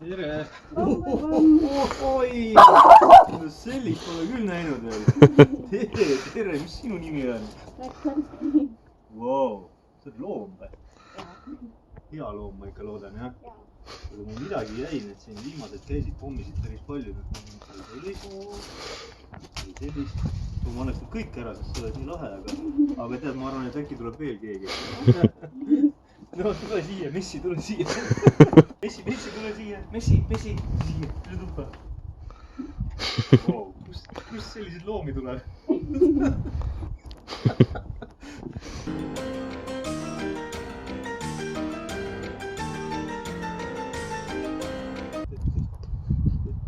tere! Oi! Sellist pole küll näinud veel. Tere, mis sinu nimi on? Wow, sa oled loom või? Hea loom, ma ikka loodan, jah? Kui mul midagi jäi, need siin viimased käisid, pommisid päris palju. Sellist. Ma annaks nüüd kõik ära, sest sa oled nii lahe, aga tead, ma arvan, et äkki tuleb veel keegi. No, tule siia, Messi, tule siia. Messi, tule siia. Messi, siia, tule tuppa. Wow, kust selliseid loomi tuleb?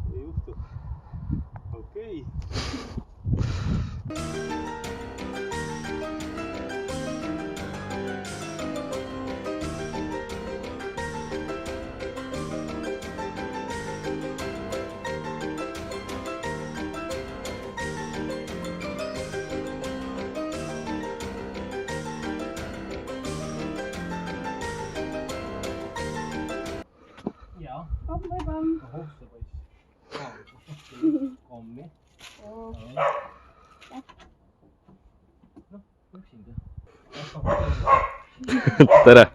Ei juhtu. Okei. Kom med dem. Kommi. Tere!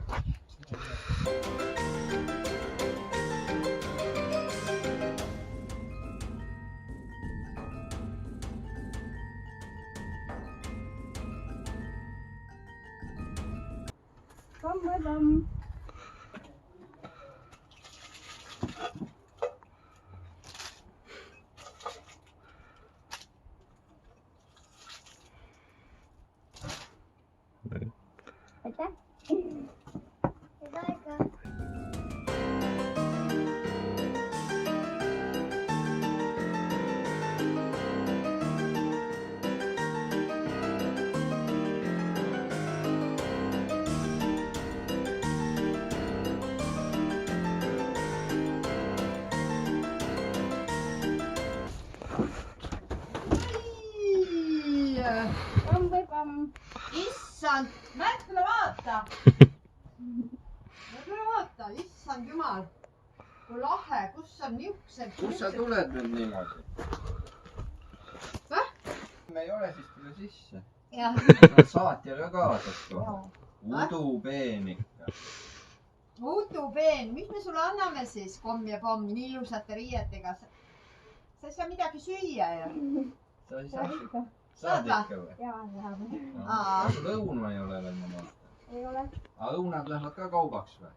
Kom med dem. Aitäh! Kom või kom? Issand, näed, tule vaata. Tule vaata, issand jumal. Kui lahe, kus on niuksed. Kus sa tuled nüüd niimoodi? Väh? Me ei ole siis tule sisse. Jah. Sa oled saatjaga kaasas kohe. Udupeen ikka. Udupeen, mis me sulle anname siis, komm ja pomm, nii ilusate riietega? Sa ei saa midagi süüa ju. Sa ei saa ikka. Saad ikka või? Jaa, läheme. Kas lõuna ei ole veel ma vaatan? Ei ole. Aga õunad lähevad ka kaubaks või?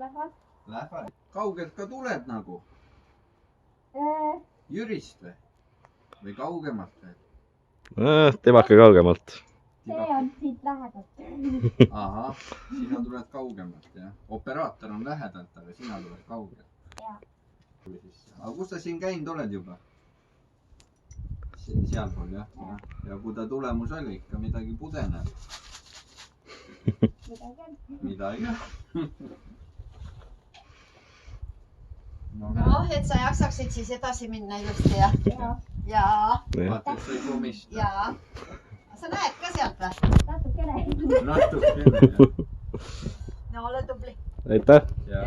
Lähevad. Lähevad. Kaugelt ka tuled nagu? Jürist või? Või kaugemalt või? Temaka kaugemalt. See on siit lähedalt. Ahah, sina tuled kaugemalt, jah. Operaator on lähedalt, aga sina tuled kaugelt. Jaa. Aga kus sa siin käinud oled juba? Sealpool, jah. Ja kui ta tulemus oli, ikka midagi pudeneb. Midagi. Noh, et sa jaksaksid siis edasi minna ilusti ja. Jaa. Vaata, et sa ei komista. Jaa. Sa näed ka sealt või? Natukene. Natukene, jah. No ole tubli. Aitäh! Jaa.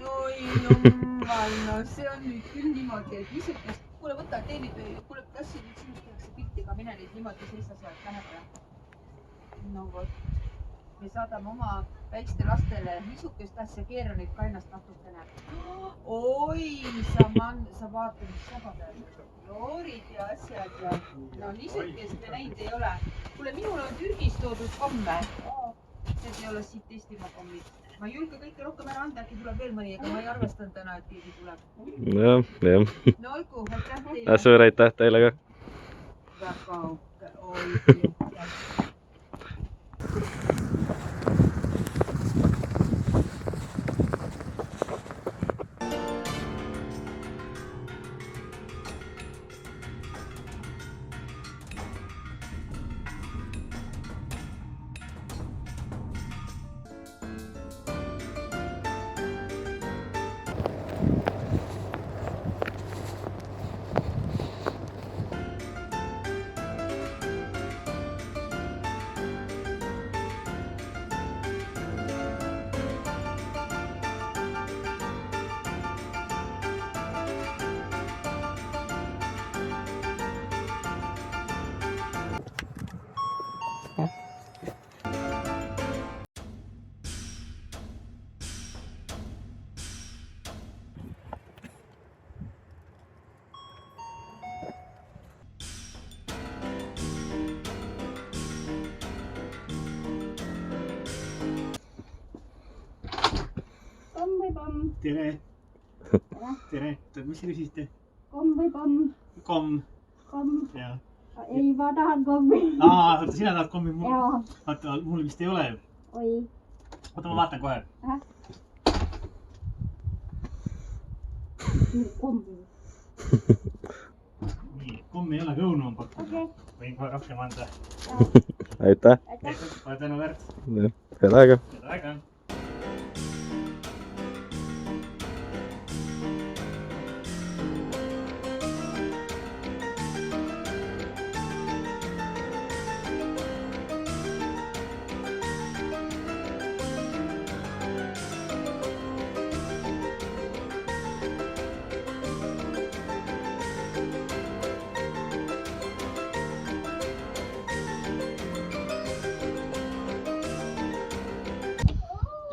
Oi jummal, no see on nüüd küll niimoodi, et niisugust, kuule võta teenid või, kuule kas siin nüüd sinust tehakse pilti ka mine nüüd niimoodi seisa sealt läheb. No vot, me saadame oma väikeste lastele niisugust asja, keera nüüd ka ennast natukene. Oi, sa vaata, mis sabad loorid ja asjad ja no niisugust me näinud ei ole. Kuule, minul on Türgist toodud komme. Need ei ole siit Eestimaa kommid. Ma ei julge kõike rohkem ära anda, äkki tuleb veel mõni, aga ma ei arvestanud täna, et keegi tuleb. Jah. No olgu, aitäh teile. Suur aitäh teile ka. Väga uhke, oi. tere . Tere. tere . mis te küsisite ? Komm või pomm ? Komm . Komm . jah . Ei , ma tahan kommi . oota , sina tahad kommi ? Jaa . oota , mul vist ei ole . Oi . oota , ma vaatan kohe . Kommi . nii , kommi ei ole , ka õunu on pakkunud . Okei . võin kohe rohkem anda . aitäh . Aitäh . ole tänuväärt . head aega . head aega .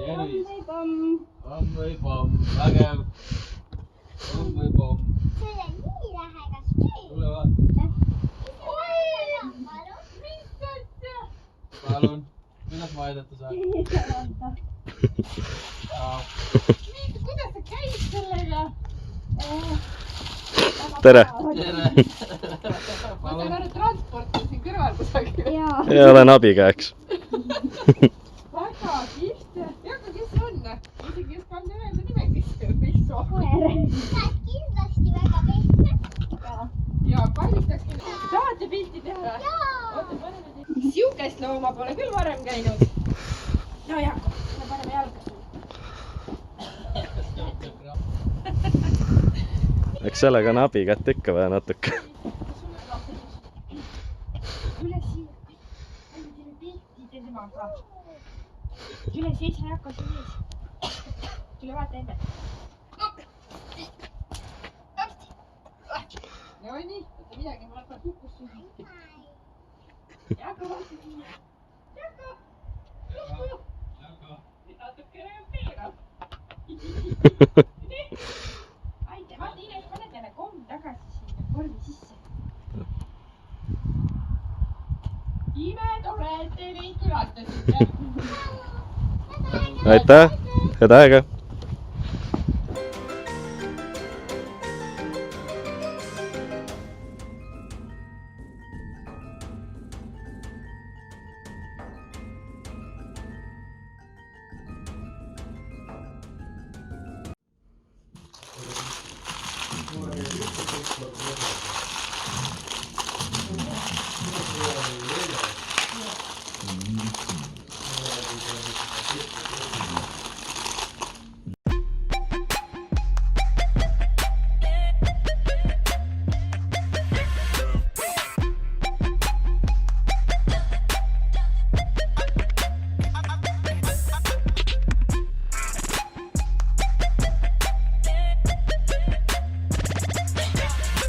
tervis . Pomm . Pomm või pomm , vägev . Pomm või pomm . See on nii lähedast . tule vaata . palun , kuidas ma aidata saan ? Kuidas sa käid sellega ? tere . tere . ma saan aru , transport on siin kõrval kusagil . Jaa . ja olen abikäeks . väga kihvt . Jaako , kes see on ? isegi ei oska anda öelda nimekirja , mis on . koer . kindlasti väga pehme . ja kaardistakski . tahate pilti teha või ? oota , paneme teid . siukest looma pole küll varem käinud . no Jaako , me paneme jalga sulle . eks sellega on abikätt ikka vaja natuke . tule siia . anna teile pilti temaga . tule seisa Jaako siin ees . tule vaata enne . no nii , mitte midagi , ma hakkan kukkus sulle . Jaako , vaata siia . Jaako , natukene pelgab . aitäh , vaata Ines , pane talle komm tagasi sinna korvi sisse . imetore , et te meid külastasite . aitäh , head aega .